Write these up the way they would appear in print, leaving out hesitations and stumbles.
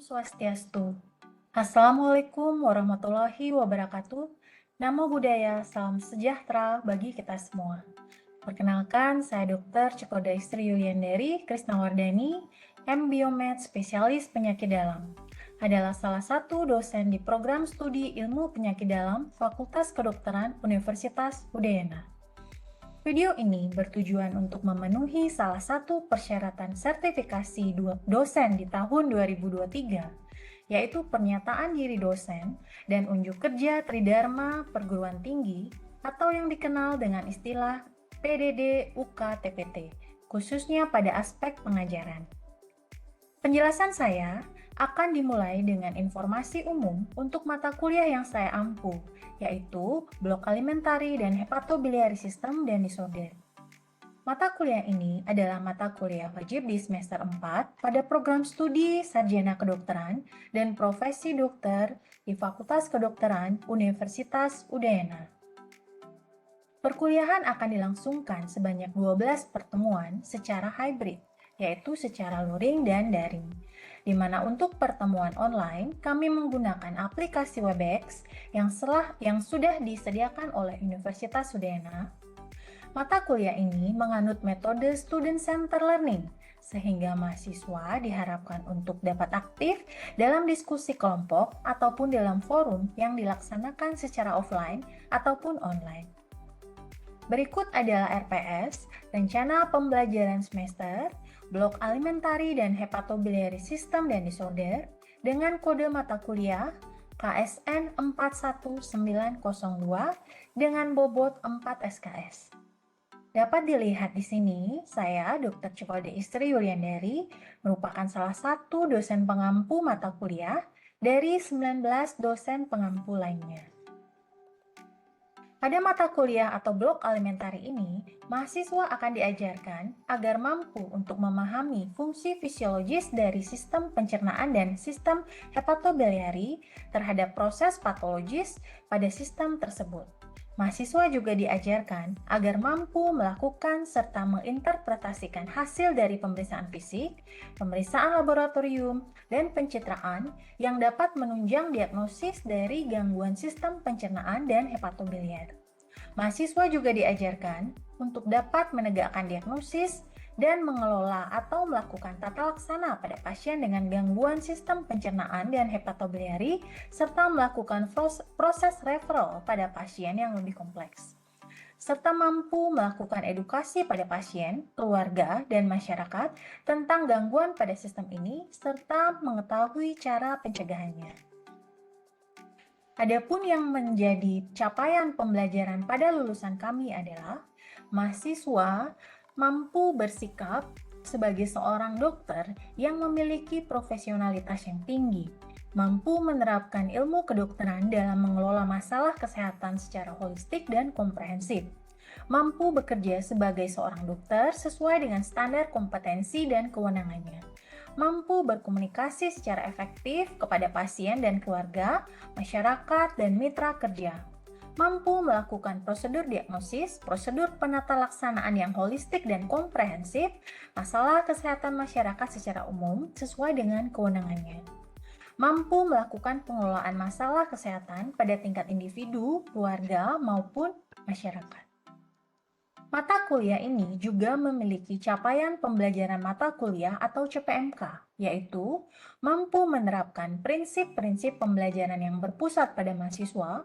Swastiastu. Assalamualaikum warahmatullahi wabarakatuh. Namo Buddhaya, salam sejahtera bagi kita semua. Perkenalkan, saya Dr. Cekodastri Yuliandari Krisnawardani, M. Biomed, spesialis penyakit dalam. Adalah salah satu dosen di program studi ilmu penyakit dalam Fakultas Kedokteran Universitas Udayana. Video ini bertujuan untuk memenuhi salah satu persyaratan sertifikasi dosen di tahun 2023, yaitu pernyataan diri dosen dan unjuk kerja Tridharma Perguruan Tinggi atau yang dikenal dengan istilah PDD UK-TPT, khususnya pada aspek pengajaran. Penjelasan saya akan dimulai dengan informasi umum untuk mata kuliah yang saya ampu, yaitu Blok Alimentari dan Hepatobiliary System dan Disorder. Mata kuliah ini adalah mata kuliah wajib di semester 4 pada program studi Sarjana Kedokteran dan Profesi Dokter di Fakultas Kedokteran Universitas Udayana. Perkuliahan akan dilangsungkan sebanyak 12 pertemuan secara hybrid, yaitu secara luring dan daring, di mana untuk pertemuan online kami menggunakan aplikasi Webex yang sudah disediakan oleh Universitas Udayana. Mata kuliah ini menganut metode Student Center Learning, sehingga mahasiswa diharapkan untuk dapat aktif dalam diskusi kelompok ataupun dalam forum yang dilaksanakan secara offline ataupun online. Berikut adalah RPS, Rencana Pembelajaran Semester, Blok Alimentari dan Hepatobiliary System dan Disorder, dengan kode mata kuliah KSN 41902 dengan bobot 4 SKS. Dapat dilihat di sini, saya Dr. Cekodastri Yuliandari merupakan salah satu dosen pengampu mata kuliah dari 19 dosen pengampu lainnya. Pada mata kuliah atau blok alimentari ini, mahasiswa akan diajarkan agar mampu untuk memahami fungsi fisiologis dari sistem pencernaan dan sistem hepatobiliari terhadap proses patologis pada sistem tersebut. Mahasiswa juga diajarkan agar mampu melakukan serta menginterpretasikan hasil dari pemeriksaan fisik, pemeriksaan laboratorium, dan pencitraan yang dapat menunjang diagnosis dari gangguan sistem pencernaan dan hepatobiliar. Mahasiswa juga diajarkan untuk dapat menegakkan diagnosis dan mengelola atau melakukan tata laksana pada pasien dengan gangguan sistem pencernaan dan hepatobiliari, serta melakukan proses referral pada pasien yang lebih kompleks, serta mampu melakukan edukasi pada pasien, keluarga, dan masyarakat tentang gangguan pada sistem ini, serta mengetahui cara pencegahannya. Adapun yang menjadi capaian pembelajaran pada lulusan kami adalah mahasiswa mampu bersikap sebagai seorang dokter yang memiliki profesionalitas yang tinggi, mampu menerapkan ilmu kedokteran dalam mengelola masalah kesehatan secara holistik dan komprehensif, mampu bekerja sebagai seorang dokter sesuai dengan standar kompetensi dan kewenangannya, mampu berkomunikasi secara efektif kepada pasien dan keluarga, masyarakat, dan mitra kerja, mampu melakukan prosedur diagnosis, prosedur penata laksanaan yang holistik dan komprehensif, masalah kesehatan masyarakat secara umum sesuai dengan kewenangannya, mampu melakukan pengelolaan masalah kesehatan pada tingkat individu, keluarga, maupun masyarakat. Mata kuliah ini juga memiliki capaian pembelajaran mata kuliah atau CPMK, yaitu mampu menerapkan prinsip-prinsip pembelajaran yang berpusat pada mahasiswa,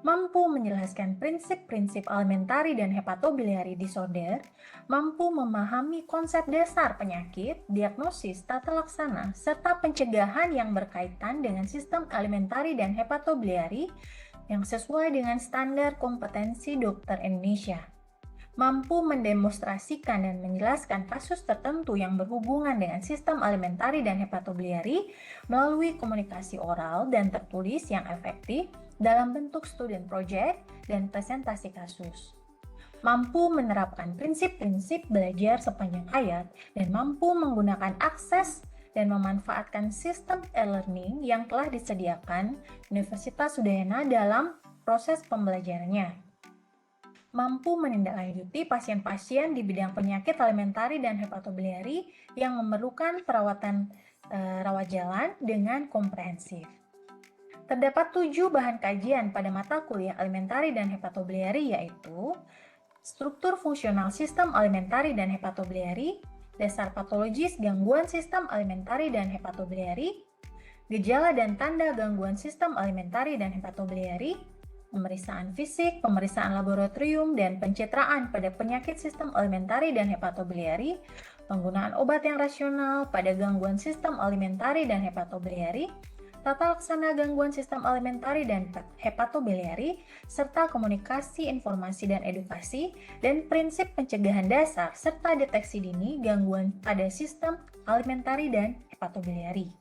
mampu menjelaskan prinsip-prinsip alimentari dan hepatobiliary disorder, mampu memahami konsep dasar penyakit, diagnosis, tata laksana, serta pencegahan yang berkaitan dengan sistem alimentari dan hepatobiliary yang sesuai dengan standar kompetensi dokter Indonesia, mampu mendemonstrasikan dan menjelaskan kasus tertentu yang berhubungan dengan sistem alimentari dan hepatobiliari melalui komunikasi oral dan tertulis yang efektif dalam bentuk student project dan presentasi kasus, mampu menerapkan prinsip-prinsip belajar sepanjang hayat, dan mampu menggunakan akses dan memanfaatkan sistem e-learning yang telah disediakan Universitas Udayana dalam proses pembelajarannya, mampu menindaklanjuti pasien-pasien di bidang penyakit alimentari dan hepatobiliari yang memerlukan perawatan rawat jalan dengan komprehensif. Terdapat 7 bahan kajian pada mata kuliah alimentari dan hepatobiliari, yaitu struktur fungsional sistem alimentari dan hepatobiliari, dasar patologis gangguan sistem alimentari dan hepatobiliari, gejala dan tanda gangguan sistem alimentari dan hepatobiliari, pemeriksaan fisik, pemeriksaan laboratorium, dan pencitraan pada penyakit sistem alimentari dan hepatobiliari, penggunaan obat yang rasional pada gangguan sistem alimentari dan hepatobiliari, tata laksana gangguan sistem alimentari dan hepatobiliari, serta komunikasi, informasi, dan edukasi, dan prinsip pencegahan dasar, serta deteksi dini gangguan pada sistem alimentari dan hepatobiliari.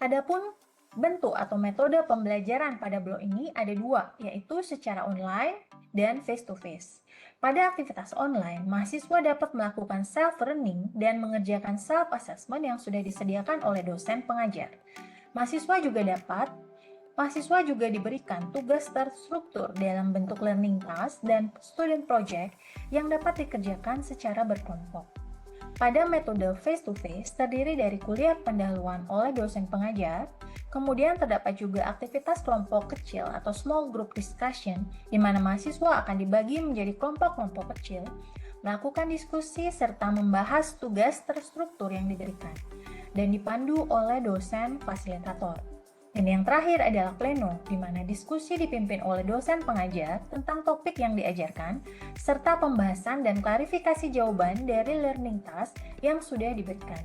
Adapun bentuk atau metode pembelajaran pada blok ini ada dua, yaitu secara online dan face-to-face. Pada aktivitas online, mahasiswa dapat melakukan self-learning dan mengerjakan self-assessment yang sudah disediakan oleh dosen pengajar. Mahasiswa juga diberikan tugas terstruktur dalam bentuk learning task dan student project yang dapat dikerjakan secara berkelompok. Pada metode face-to-face terdiri dari kuliah pendahuluan oleh dosen pengajar, kemudian terdapat juga aktivitas kelompok kecil atau small group discussion, di mana mahasiswa akan dibagi menjadi kelompok-kelompok kecil, melakukan diskusi, serta membahas tugas terstruktur yang diberikan, dan dipandu oleh dosen fasilitator. Dan yang terakhir adalah pleno, di mana diskusi dipimpin oleh dosen pengajar tentang topik yang diajarkan, serta pembahasan dan klarifikasi jawaban dari learning task yang sudah diberikan.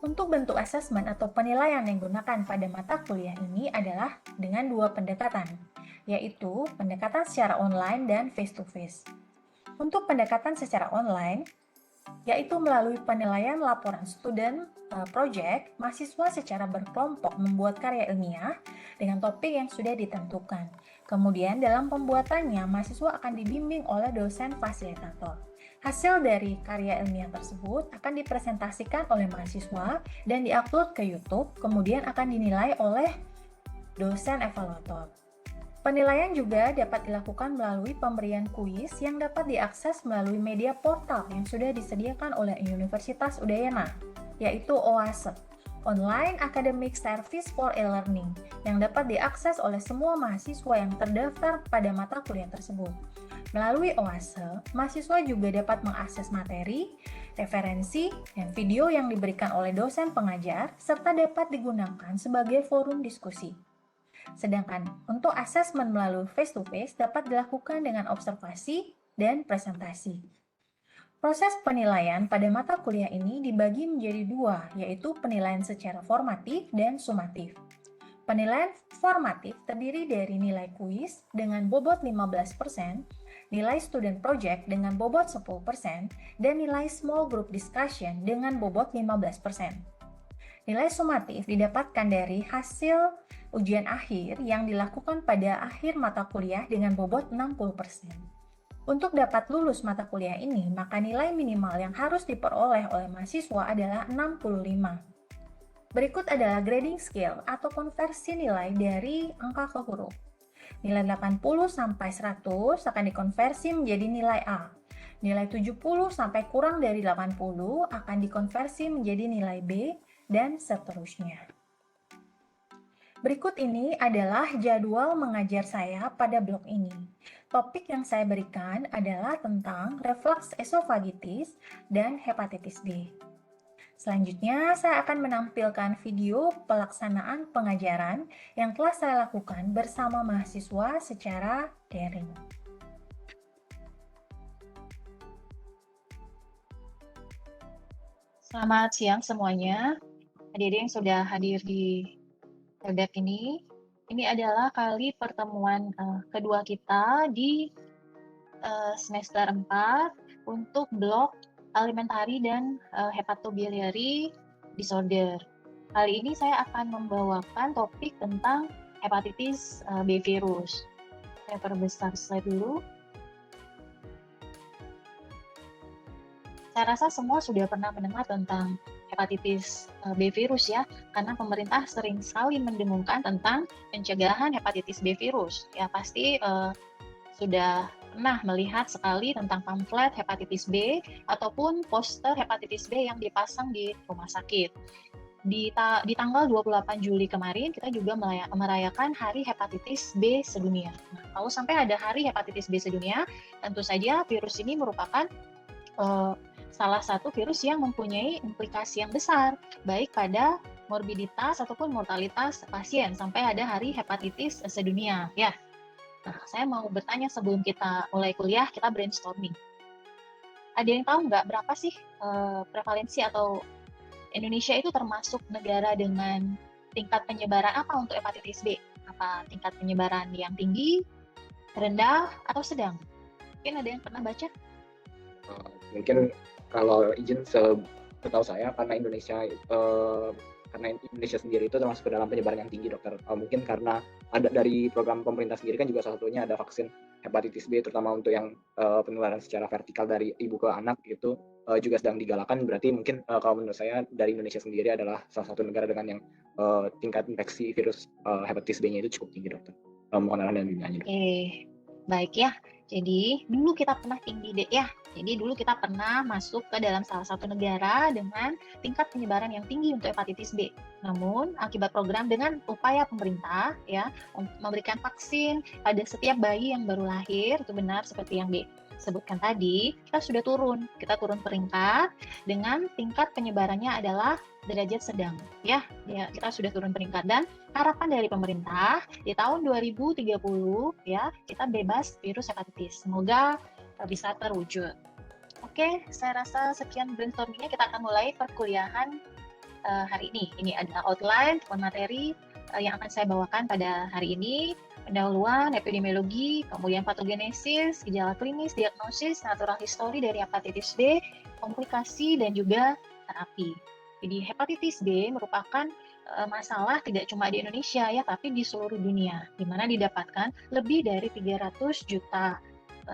Untuk bentuk asesmen atau penilaian yang digunakan pada mata kuliah ini adalah dengan dua pendekatan, yaitu pendekatan secara online dan face-to-face. Untuk pendekatan secara online, yaitu melalui penilaian laporan student project, mahasiswa secara berkelompok membuat karya ilmiah dengan topik yang sudah ditentukan. Kemudian dalam pembuatannya, mahasiswa akan dibimbing oleh dosen fasilitator. Hasil dari karya ilmiah tersebut akan dipresentasikan oleh mahasiswa dan diupload ke YouTube, kemudian akan dinilai oleh dosen evaluator. Penilaian juga dapat dilakukan melalui pemberian kuis yang dapat diakses melalui media portal yang sudah disediakan oleh Universitas Udayana, yaitu OASE, Online Academic Service for E-Learning, yang dapat diakses oleh semua mahasiswa yang terdaftar pada mata kuliah tersebut. Melalui OASE, mahasiswa juga dapat mengakses materi, referensi, dan video yang diberikan oleh dosen pengajar, serta dapat digunakan sebagai forum diskusi. Sedangkan untuk asesmen melalui face-to-face dapat dilakukan dengan observasi dan presentasi. Proses penilaian pada mata kuliah ini dibagi menjadi dua, yaitu penilaian secara formatif dan sumatif. Penilaian formatif terdiri dari nilai kuis dengan bobot 15%, nilai student project dengan bobot 10%, dan nilai small group discussion dengan bobot 15%. Nilai sumatif didapatkan dari hasil ujian akhir yang dilakukan pada akhir mata kuliah dengan bobot 60%. Untuk dapat lulus mata kuliah ini, maka nilai minimal yang harus diperoleh oleh mahasiswa adalah 65. Berikut adalah grading scale atau konversi nilai dari angka ke huruf. Nilai 80 sampai 100 akan dikonversi menjadi nilai A. Nilai 70 sampai kurang dari 80 akan dikonversi menjadi nilai B, dan seterusnya. Berikut ini adalah jadwal mengajar saya pada blok ini. Topik yang saya berikan adalah tentang reflux esofagitis dan hepatitis B. Selanjutnya, saya akan menampilkan video pelaksanaan pengajaran yang telah saya lakukan bersama mahasiswa secara daring. Selamat siang semuanya. Hadirin yang sudah hadir di webex ini. Ini adalah kali pertemuan kedua kita di semester 4 untuk blok alimentari dan hepatobiliary disorder. Kali ini saya akan membawakan topik tentang hepatitis B virus. Saya perbesar slide dulu. Saya rasa semua sudah pernah mendengar tentang hepatitis B virus ya, karena pemerintah sering sekali mendengungkan tentang pencegahan hepatitis B virus. Ya pasti sudah pernah melihat sekali tentang pamflet hepatitis B ataupun poster hepatitis B yang dipasang di rumah sakit. Di tanggal 28 Juli kemarin kita juga merayakan Hari Hepatitis B Sedunia. Nah, kalau sampai ada Hari Hepatitis B Sedunia, tentu saja virus ini merupakan salah satu virus yang mempunyai implikasi yang besar, baik pada morbiditas ataupun mortalitas pasien sampai ada Hari Hepatitis Sedunia. Ya, nah saya mau bertanya sebelum kita mulai kuliah, kita brainstorming. Ada yang tahu nggak berapa sih prevalensi atau Indonesia itu termasuk negara dengan tingkat penyebaran apa untuk hepatitis B? Apa tingkat penyebaran yang tinggi, rendah, atau sedang? Mungkin ada yang pernah baca? Mungkin kalau izin setahu saya karena Indonesia sendiri itu termasuk ke dalam penyebaran yang tinggi, dokter. Mungkin karena ada dari program pemerintah sendiri kan juga salah satunya ada vaksin hepatitis B, terutama untuk yang penularan secara vertikal dari ibu ke anak itu juga sedang digalakan. Berarti mungkin kalau menurut saya dari Indonesia sendiri adalah salah satu negara dengan yang tingkat infeksi virus hepatitis B-nya itu cukup tinggi, dokter. Mohon arahan dan bimbingannya. Baik ya. Jadi dulu kita pernah tinggi deh ya. Jadi dulu kita pernah masuk ke dalam salah satu negara dengan tingkat penyebaran yang tinggi untuk hepatitis B. Namun akibat program dengan upaya pemerintah ya memberikan vaksin pada setiap bayi yang baru lahir, itu benar seperti yang disebutkan tadi, kita sudah turun. Kita turun peringkat dengan tingkat penyebarannya adalah derajat sedang ya. Kita sudah turun peringkat dan harapan dari pemerintah di tahun 2030 ya kita bebas virus hepatitis. Semoga bisa terwujud. Oke, saya rasa sekian brainstormingnya. Kita akan mulai perkuliahan hari ini. Ini adalah outline materi yang akan saya bawakan pada hari ini. Pendahuluan, epidemiologi, kemudian patogenesis, gejala klinis, diagnosis, natural history dari hepatitis B, komplikasi, dan juga terapi. Jadi hepatitis B merupakan masalah tidak cuma di Indonesia ya, tapi di seluruh dunia, di mana didapatkan lebih dari 300 juta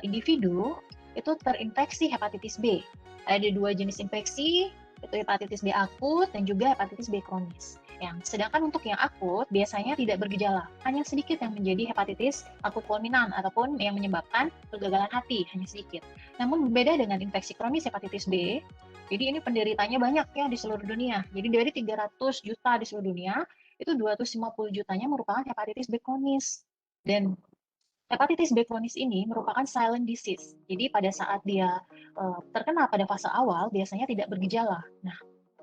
individu itu terinfeksi hepatitis B. Ada dua jenis infeksi, itu hepatitis B akut dan juga hepatitis B kronis. Sedangkan untuk yang akut biasanya tidak bergejala, hanya sedikit yang menjadi hepatitis akut fulminan ataupun yang menyebabkan kegagalan hati, hanya sedikit. Namun berbeda dengan infeksi kronis hepatitis B, jadi ini penderitanya banyak ya di seluruh dunia. Jadi dari 300 juta di seluruh dunia, itu 250 jutanya merupakan hepatitis B kronis. Dan hepatitis B kronis ini merupakan silent disease. Jadi pada saat dia terkena pada fase awal, biasanya tidak bergejala. Nah,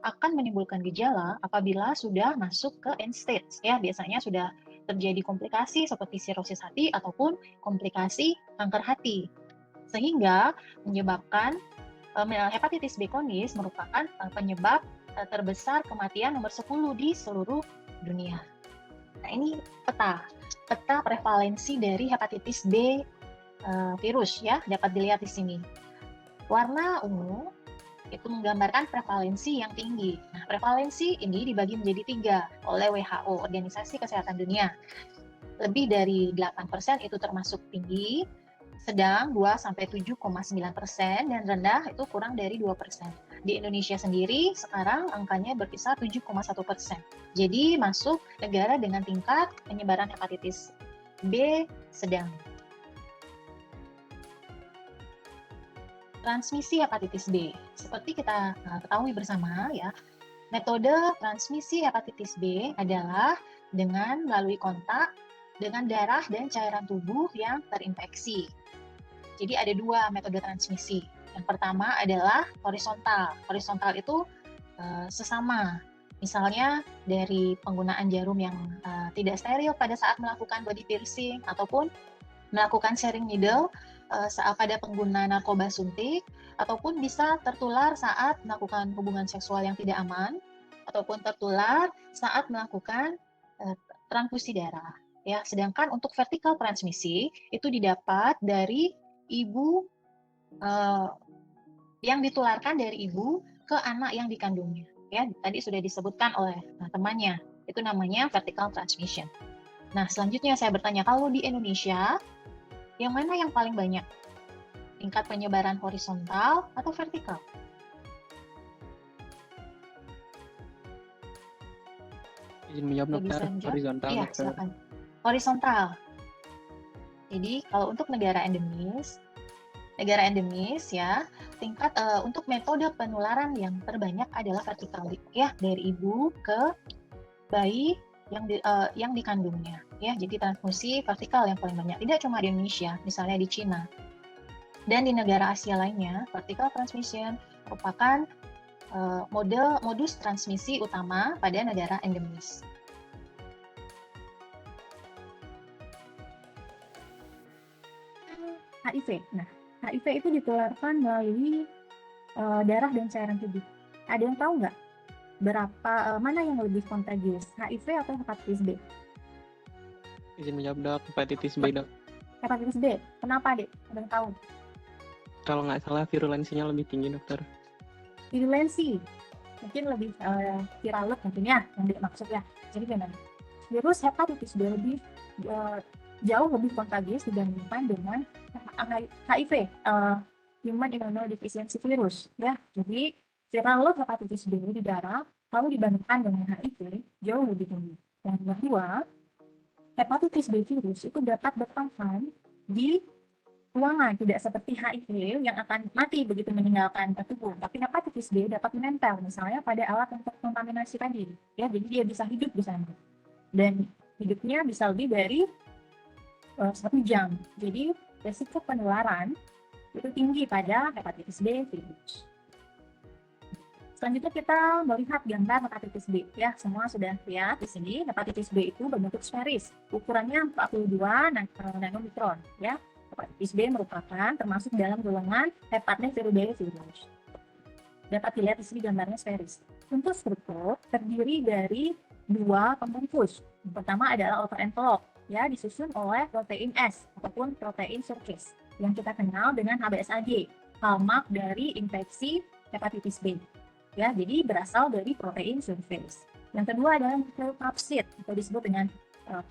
akan menimbulkan gejala apabila sudah masuk ke end stage. Ya, biasanya sudah terjadi komplikasi seperti sirosis hati ataupun komplikasi kanker hati. Sehingga menyebabkan hepatitis B kronis merupakan penyebab terbesar kematian nomor 10 di seluruh dunia. Nah, ini peta prevalensi dari hepatitis B virus ya, dapat dilihat di sini. Warna ungu itu menggambarkan prevalensi yang tinggi. Nah, prevalensi ini dibagi menjadi 3 oleh WHO, Organisasi Kesehatan Dunia. Lebih dari 8% itu termasuk tinggi, sedang 2-7,9%, dan rendah itu kurang dari 2%. Di Indonesia sendiri sekarang angkanya berkisar 7,1%. Jadi masuk negara dengan tingkat penyebaran hepatitis B sedang. Transmisi hepatitis B. Seperti kita ketahui bersama ya, metode transmisi hepatitis B adalah dengan melalui kontak dengan darah dan cairan tubuh yang terinfeksi. Jadi ada 2 metode transmisi. Yang pertama adalah horizontal. Horizontal itu sesama. Misalnya dari penggunaan jarum yang tidak steril pada saat melakukan body piercing ataupun melakukan sharing needle saat pada pengguna narkoba suntik, ataupun bisa tertular saat melakukan hubungan seksual yang tidak aman, ataupun tertular saat melakukan transfusi darah. Ya, sedangkan untuk vertical transmisi itu didapat dari ibu yang ditularkan dari ibu ke anak yang dikandungnya. Ya, tadi sudah disebutkan oleh temannya. Itu namanya vertical transmission. Nah, selanjutnya saya bertanya, kalau di Indonesia yang mana yang paling banyak? Tingkat penyebaran horizontal atau vertikal? Izin menjawab, dokter. Horizontal, iya, dokter. silakan. Horizontal. Jadi kalau untuk negara endemis ya, tingkat untuk metode penularan yang terbanyak adalah vertikal ya, dari ibu ke bayi yang dikandungnya ya. Jadi transfusi vertikal yang paling banyak, tidak cuma di Indonesia, misalnya di Cina dan di negara Asia lainnya. Vertical transmission merupakan modus transmisi utama pada negara endemis. HIV. Nah, HIV itu ditularkan melalui darah dan cairan tubuh. Ada yang tahu nggak mana yang lebih kontagius, HIV atau hepatitis B? Izin menjawab dok, hepatitis B dok. Hepatitis B. Kenapa, Dek? Ada yang tahu? Kalau nggak salah virulensinya lebih tinggi dokter. Virulensi. Mungkin lebih viral load mungkin ya, yang dimaksud ya. Jadi gimana? Virus hepatitis B lebih jauh lebih kontagius dibandingkan dengan HIV, Human Immunodeficiency Virus ya. Jadi viral load hepatitis B di darah kalau dibandingkan dengan HIV jauh lebih tinggi. Yang kedua, hepatitis B virus itu dapat bertahan di ruangan, tidak seperti HIV yang akan mati begitu meninggalkan tubuh. Tapi hepatitis B dapat menempel misalnya pada alat untuk kontaminasi tadi ya, jadi dia bisa hidup di sana dan hidupnya bisa lebih dari 1 jam. Jadi resiko penularan itu tinggi pada hepatitis B virus. Selanjutnya kita melihat gambar hepatitis B ya, semua sudah lihat di sini. Hepatitis B itu berbentuk sferis, ukurannya 42 nanomikron ya. Hepatitis B merupakan termasuk dalam golongan hepatnephridae virus. Dapat dilihat di sini gambarnya sferis. Untuk struktur terdiri dari 2 pembungkus. Yang pertama adalah outer envelope ya, disusun oleh protein S ataupun protein surface yang kita kenal dengan HBsAg, hallmark dari infeksi hepatitis B. Ya, jadi berasal dari protein surface. Yang kedua adalah nucleocapsid atau disebut dengan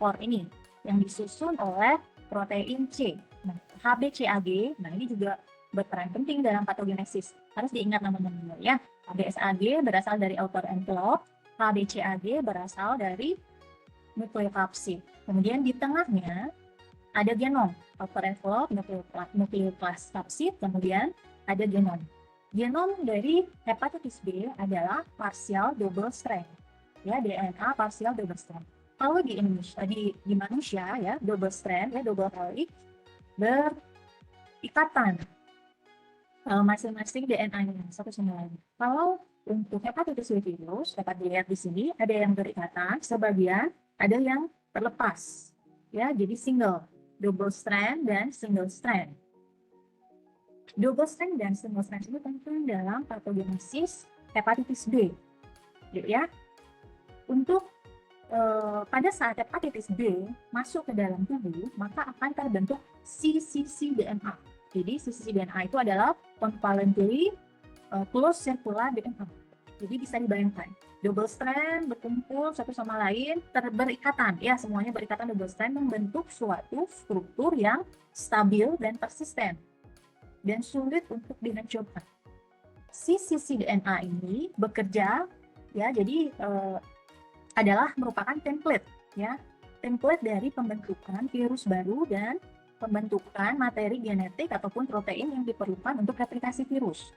core ini yang disusun oleh protein C. Nah, HBcAg, nah ini juga berperan penting dalam patogenesis. Harus diingat namanya ya. HBsAg berasal dari outer envelope, HBcAg berasal dari nucleocapsid. Kemudian di tengahnya ada genom, outer envelope, nucleocapsid, kemudian ada genom. Genom dari hepatitis B adalah partial double strand, ya, DNA partial double strand. Kalau di Indonesia, di manusia ya, double strand ya, double helix berikatan masing-masing DNA-nya satu sama lain. Kalau untuk hepatitis B virus dapat dilihat di sini ada yang berikatan, sebagian ada yang terlepas, ya, jadi single, double strand dan single strand. Double strand dan single strand ini penting dalam patogenesis hepatitis B, ya. Untuk pada saat hepatitis B masuk ke dalam tubuh, maka akan terbentuk cccDNA. Jadi cccDNA itu adalah covalently close circular DNA. Jadi bisa dibayangkan, double strand berkumpul satu sama lain, berikatan, ya, semuanya berikatan double strand membentuk suatu struktur yang stabil dan persisten dan sulit untuk dihancurkan. cccDNA ini bekerja, ya, jadi adalah merupakan template, ya, template dari pembentukan virus baru dan pembentukan materi genetik ataupun protein yang diperlukan untuk replikasi virus.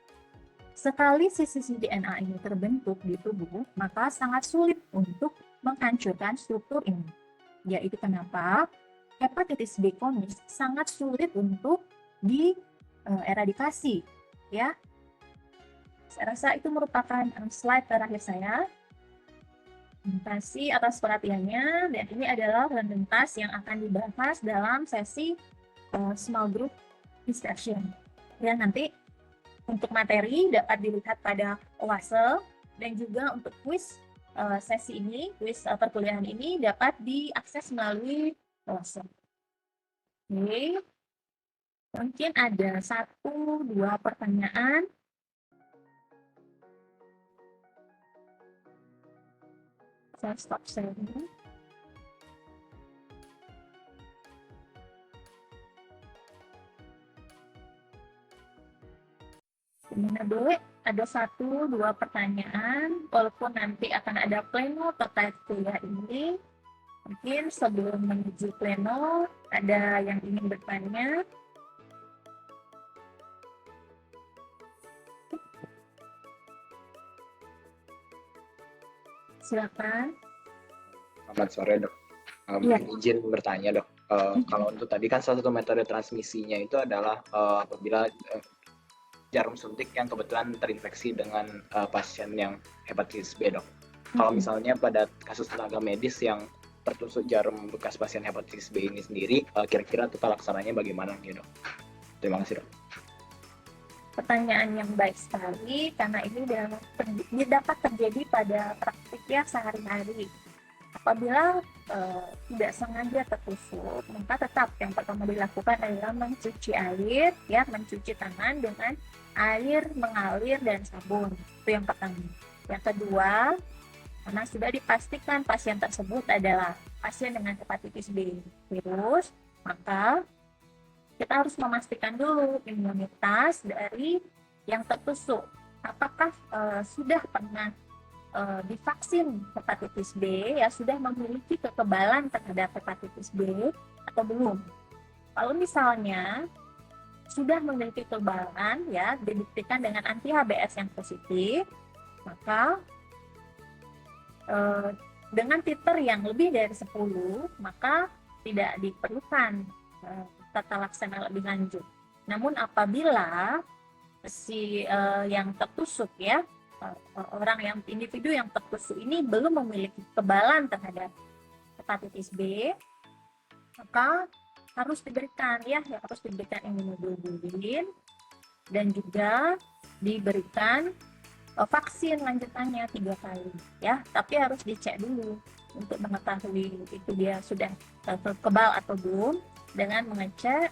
Sekali cccDNA ini terbentuk di tubuh, maka sangat sulit untuk menghancurkan struktur ini. Yaitu kenapa hepatitis B kronis sangat sulit untuk dieradikasi, ya. Saya rasa itu merupakan slide terakhir saya. Terima kasih atas perhatiannya, dan ini adalah random task yang akan dibahas dalam sesi small group discussion. Dan nanti untuk materi dapat dilihat pada OASE, dan juga untuk quiz sesi ini, quiz perkuliahan ini dapat diakses melalui OASE. Oke, mungkin ada 1-2 pertanyaan. Saya stop sharing. Gimana boleh ada 1-2 pertanyaan, walaupun nanti akan ada pleno terkait kuliah ini. Mungkin sebelum menuju pleno, ada yang ingin bertanya? Silakan. Selamat sore dok. Iya. Mungkin izin bertanya dok. Kalau untuk tadi kan salah satu metode transmisinya itu adalah apabila jarum suntik yang kebetulan terinfeksi dengan pasien yang hepatitis B dok. Kalau misalnya pada kasus tenaga medis yang tertusuk jarum bekas pasien hepatitis B ini sendiri, kira-kira tata laksananya bagaimana nih dok? Terima kasih dok. Pertanyaan yang baik sekali, karena ini dapat terjadi pada praktiknya sehari-hari. Apabila tidak sengaja tertusuk, maka tetap yang pertama dilakukan adalah mencuci air, ya, mencuci tangan dengan air mengalir dan sabun. Itu yang pertama. Yang kedua, karena sudah dipastikan pasien tersebut adalah pasien dengan hepatitis B virus, maka kita harus memastikan dulu imunitas dari yang tertusuk. Apakah sudah pernah divaksin hepatitis B, ya, sudah memiliki kekebalan terhadap hepatitis B atau belum. Kalau misalnya sudah memiliki kekebalan, ya, dibuktikan dengan anti HBs yang positif, maka dengan titer yang lebih dari 10, maka tidak diperlukan tata laksana lebih lanjut. Namun apabila si yang tertusuk, ya, individu yang tertusuk ini belum memiliki kekebalan terhadap hepatitis B, maka harus diberikan, ya, harus diberikan imunoglobulin dan juga diberikan vaksin lanjutannya 3 kali, ya. Tapi harus dicek dulu untuk mengetahui itu dia sudah kebal atau belum, dengan mengecek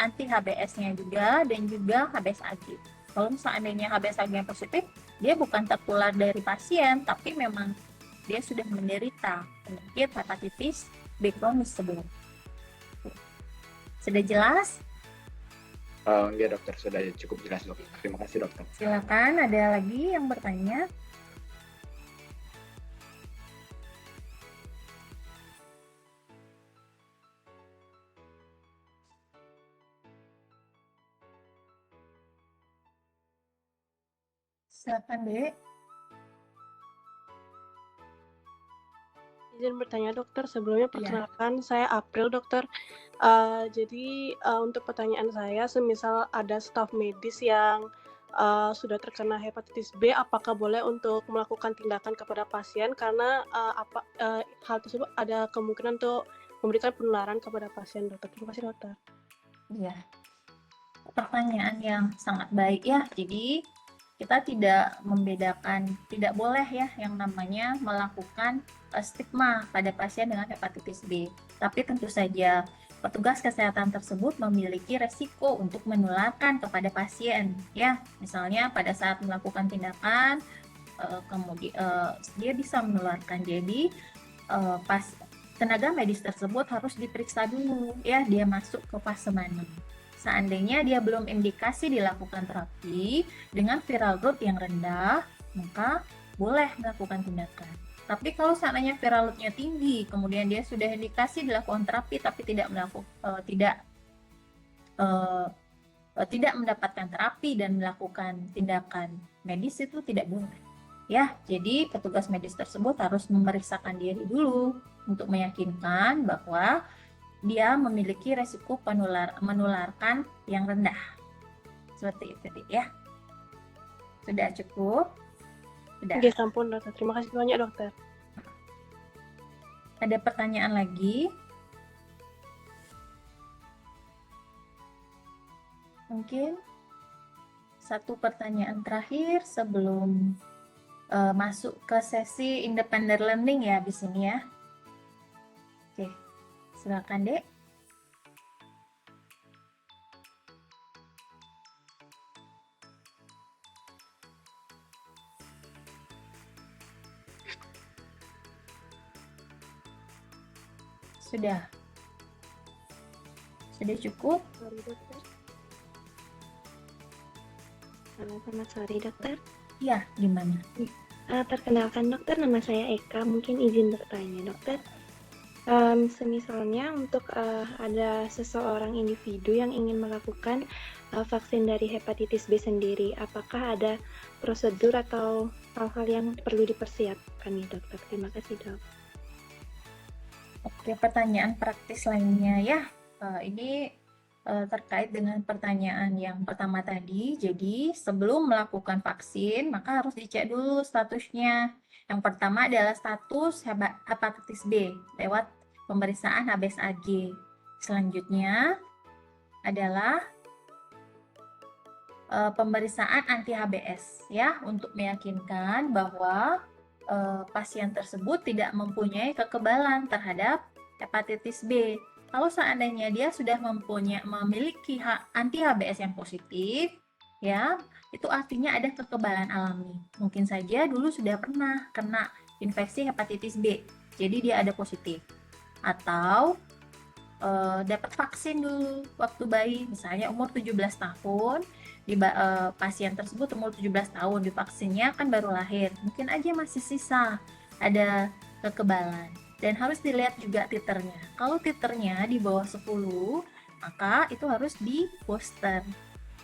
anti HBs-nya juga dan juga HBsAg. Kalau seandainya HBsAg-nya positif, dia bukan tertular dari pasien, tapi memang dia sudah menderita penyakit hepatitis B kronis sebelum. Sudah jelas? Iya dokter, sudah cukup jelas dok. Terima kasih dokter. Silakan, ada lagi yang bertanya? Silakan, Dek. Izin bertanya dokter, sebelumnya perkenalkan saya April dokter. Jadi untuk pertanyaan saya, semisal ada staf medis yang sudah terkena hepatitis B, apakah boleh untuk melakukan tindakan kepada pasien karena hal tersebut ada kemungkinan untuk memberikan penularan kepada pasien dokter. Terima kasih dokter. Iya, pertanyaan yang sangat baik, ya. Jadi kita tidak membedakan, tidak boleh, ya, yang namanya melakukan stigma pada pasien dengan hepatitis B. Tapi tentu saja petugas kesehatan tersebut memiliki resiko untuk menularkan kepada pasien, ya. Misalnya pada saat melakukan tindakan, kemudian dia bisa menularkan. Jadi tenaga medis tersebut harus diperiksa dulu, ya, dia masuk ke fase mana. Seandainya dia belum indikasi dilakukan terapi dengan viral load yang rendah, maka boleh melakukan tindakan. Tapi kalau seandainya viral load-nya tinggi, kemudian dia sudah indikasi dilakukan terapi tapi tidak mendapatkan terapi dan melakukan tindakan medis, itu tidak boleh, ya. Jadi petugas medis tersebut harus memeriksakan diri dulu untuk meyakinkan bahwa dia memiliki resiko menularkan yang rendah. Seperti itu, ya. Sudah cukup? Sudah. Oke, sampun dokter. Terima kasih banyak dokter. Ada pertanyaan lagi? Mungkin satu pertanyaan terakhir sebelum masuk ke sesi independent learning, ya, di sini, ya. Oke. Silakan, Dek. Sudah cukup? Sorry dokter. Selamat sore dokter. Ya, gimana? Perkenalkan dokter, nama saya Eka. Mungkin izin bertanya dokter. Semisalnya untuk ada seseorang individu yang ingin melakukan vaksin dari hepatitis B sendiri, apakah ada prosedur atau hal-hal yang perlu dipersiapkan nih dokter? Terima kasih dok. Oke, pertanyaan praktis lainnya ya. Ini terkait dengan pertanyaan yang pertama tadi. Jadi, sebelum melakukan vaksin, maka harus dicek dulu statusnya. Yang pertama adalah status hepatitis B lewat pemeriksaan HBsAg. Selanjutnya adalah pemeriksaan anti HBs ya, untuk meyakinkan bahwa pasien tersebut tidak mempunyai kekebalan terhadap hepatitis B. Kalau seandainya dia sudah memiliki anti HBs yang positif, ya, itu artinya ada kekebalan alami. Mungkin saja dulu sudah pernah kena infeksi hepatitis B, jadi dia ada positif. Atau dapat vaksin dulu waktu bayi, misalnya umur 17 tahun, pasien tersebut umur 17 tahun, divaksinnya kan baru lahir, mungkin aja masih sisa ada kekebalan. Dan harus dilihat juga titernya. Kalau titernya di bawah 10, maka itu harus di booster.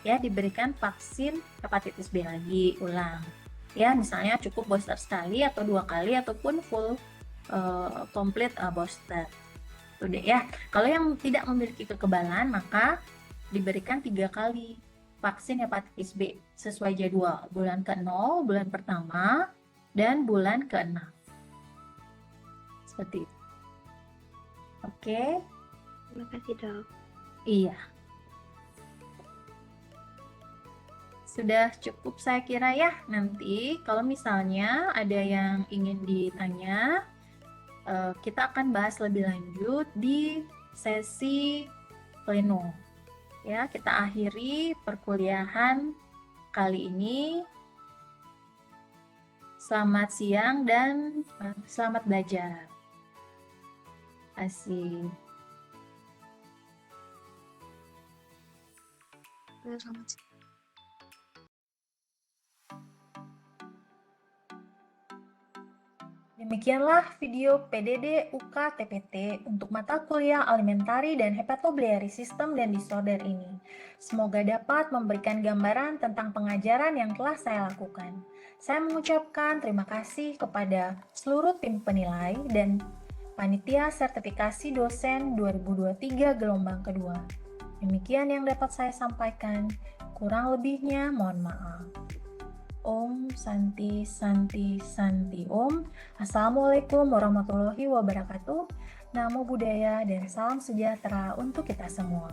Ya, diberikan vaksin hepatitis B lagi, ulang. Ya, misalnya cukup booster sekali atau 2 kali ataupun full complete booster. Udah ya. Kalau yang tidak memiliki kekebalan, maka diberikan 3 kali vaksin hepatitis B sesuai jadwal, bulan ke-0, bulan pertama, dan bulan ke-6. Seperti itu. Oke. Terima kasih dok. Iya. Sudah cukup saya kira ya. Nanti kalau misalnya ada yang ingin ditanya, kita akan bahas lebih lanjut di sesi pleno. Ya, kita akhiri perkuliahan kali ini. Selamat siang dan selamat belajar. Terima kasih. Selamat siang. Demikianlah video PDD UK TPT untuk mata kuliah alimentari dan hepatobiliary system dan disorder ini. Semoga dapat memberikan gambaran tentang pengajaran yang telah saya lakukan. Saya mengucapkan terima kasih kepada seluruh tim penilai dan panitia sertifikasi dosen 2023 gelombang kedua. Demikian yang dapat saya sampaikan. Kurang lebihnya mohon maaf. Om Santi Santi Santi Om. Assalamualaikum warahmatullahi wabarakatuh. Namo Buddhaya dan salam sejahtera untuk kita semua.